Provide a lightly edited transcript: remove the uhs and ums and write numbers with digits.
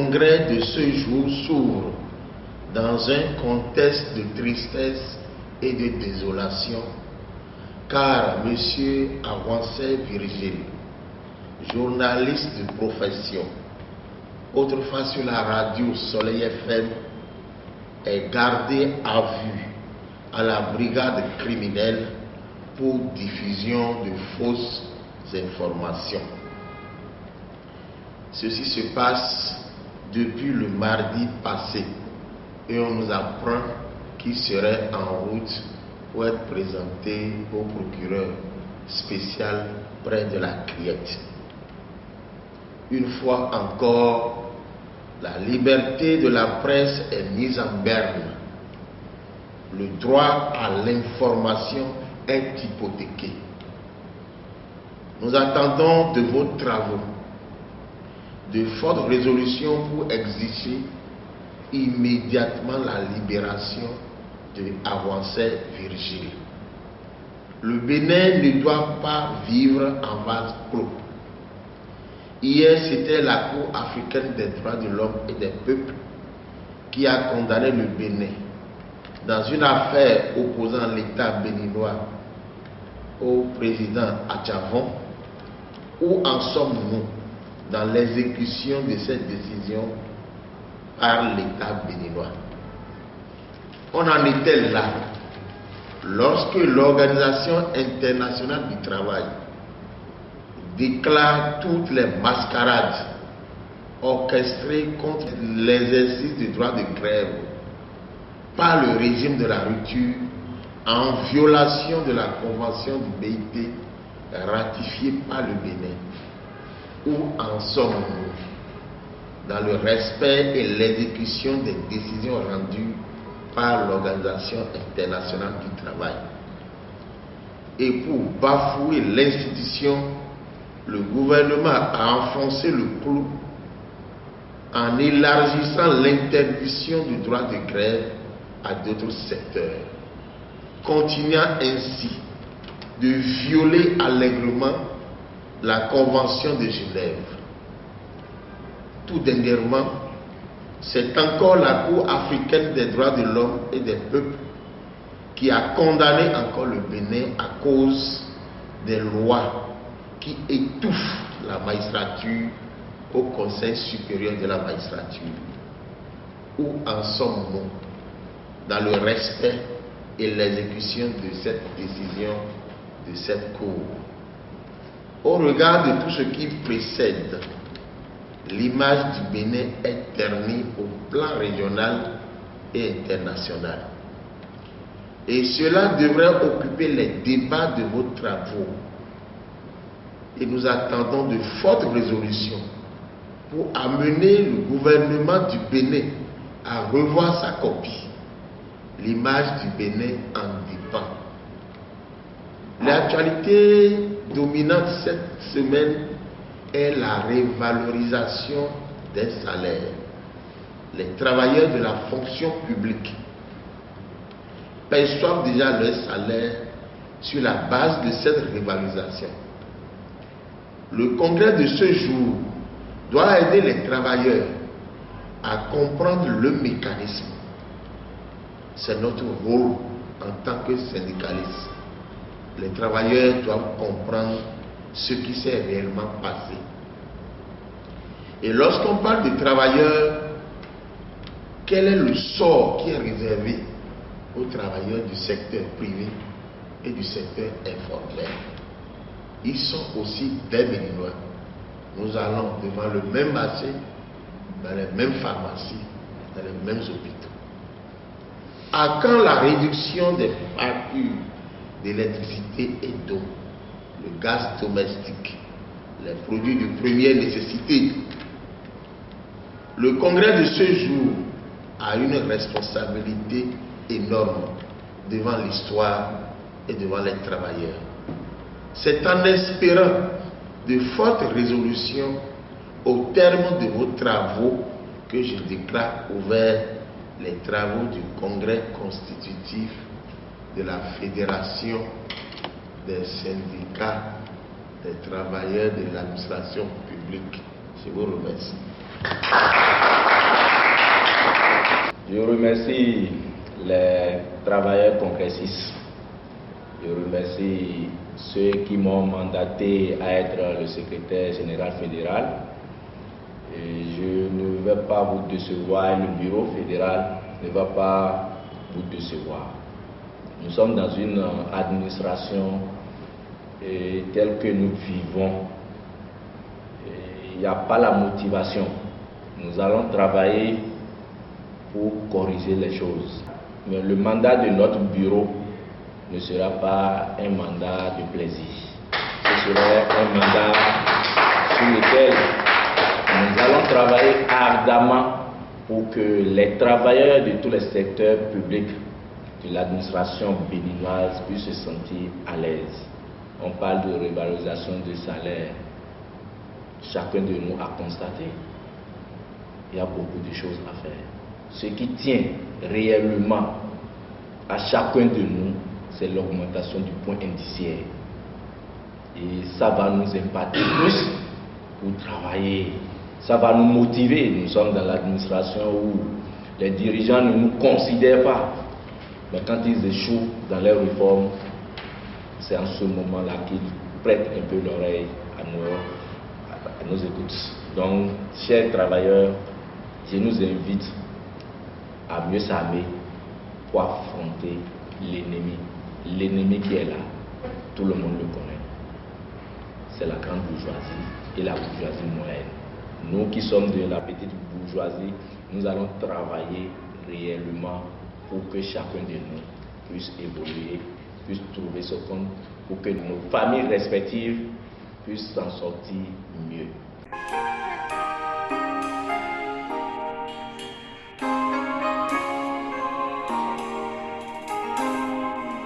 congrès de ce jour s'ouvre dans un contexte de tristesse et de désolation, car M. Avancé Virgile, journaliste de profession, autrefois sur la radio Soleil FM, est gardé à vue à la brigade criminelle pour diffusion de fausses informations. Ceci se passe depuis le mardi passé et on nous apprend qu'il serait en route pour être présenté au procureur spécial près de la Criette. Une fois encore, la liberté de la presse est mise en berne. Le droit à l'information est hypothéqué. Nous attendons de vos travaux de fortes résolutions pour exiger immédiatement la libération de Avancé Virgile. Le Bénin ne doit pas vivre en vase clos. Hier, c'était la Cour africaine des droits de l'homme et des peuples qui a condamné le Bénin dans une affaire opposant l'État béninois au président Adjavon. Où en sommes-nous dans l'exécution de cette décision par l'État béninois? On en était là lorsque l'Organisation internationale du travail déclare toutes les mascarades orchestrées contre l'exercice du droit de grève par le régime de la rupture en violation de la convention du BIT ratifiée par le Bénin. Où en sommes-nous dans le respect et l'exécution des décisions rendues par l'Organisation internationale du travail? Et pour bafouer l'institution, le gouvernement a enfoncé le clou en élargissant l'interdiction du droit de grève à d'autres secteurs, continuant ainsi de violer allègrement la Convention de Genève. Tout dernièrement, c'est encore la Cour africaine des droits de l'homme et des peuples qui a condamné encore le Bénin à cause des lois qui étouffent la magistrature au Conseil supérieur de la magistrature. Où en sommes-nous dans le respect et l'exécution de cette décision de cette Cour? Au regard de tout ce qui précède, l'image du Bénin est ternie au plan régional et international. Et cela devrait occuper les débats de vos travaux. Et nous attendons de fortes résolutions pour amener le gouvernement du Bénin à revoir sa copie. L'image du Bénin en dépend. L'actualité dominante cette semaine est la révalorisation des salaires. Les travailleurs de la fonction publique perçoivent déjà leur salaire sur la base de cette révalorisation. Le congrès de ce jour doit aider les travailleurs à comprendre le mécanisme. C'est notre rôle en tant que syndicalistes. Les travailleurs doivent comprendre ce qui s'est réellement passé. Et lorsqu'on parle de travailleurs, quel est le sort qui est réservé aux travailleurs du secteur privé et du secteur informel? Ils sont aussi des Béninois. Nous allons devant le même marché, dans les mêmes pharmacies, dans les mêmes hôpitaux. À quand la réduction des factures d'électricité et d'eau, le gaz domestique, les produits de première nécessité? Le congrès de ce jour a une responsabilité énorme devant l'histoire et devant les travailleurs. C'est en espérant de fortes résolutions au terme de vos travaux que je déclare ouverts les travaux du congrès constitutif de la Fédération des syndicats des travailleurs de l'administration publique. Je vous remercie. Je remercie les travailleurs congressistes. Je remercie ceux qui m'ont mandaté à être le secrétaire général fédéral. Et je ne vais pas vous décevoir, le bureau fédéral ne va pas vous décevoir. Nous sommes dans une administration telle que nous vivons. Il n'y a pas la motivation. Nous allons travailler pour corriger les choses. Mais le mandat de notre bureau ne sera pas un mandat de plaisir. Ce sera un mandat sur lequel nous allons travailler ardemment pour que les travailleurs de tous les secteurs publics de l'administration béninoise puissent se sentir à l'aise. On parle de revalorisation des salaires. Chacun de nous a constaté. Il y a beaucoup de choses à faire. Ce qui tient réellement à chacun de nous, c'est l'augmentation du point indiciaire. Et ça va nous impacter plus pour travailler. Ça va nous motiver. Nous sommes dans l'administration où les dirigeants ne nous considèrent pas. Mais quand ils échouent dans leurs réformes, c'est en ce moment-là qu'ils prêtent un peu l'oreille à nos écoutes. Donc, chers travailleurs, je nous invite à mieux s'armer pour affronter l'ennemi. L'ennemi qui est là, tout le monde le connaît. C'est la grande bourgeoisie et la bourgeoisie moyenne. Nous qui sommes de la petite bourgeoisie, nous allons travailler réellement pour que chacun de nous puisse évoluer, puisse trouver ce compte, pour que nos familles respectives puissent s'en sortir mieux.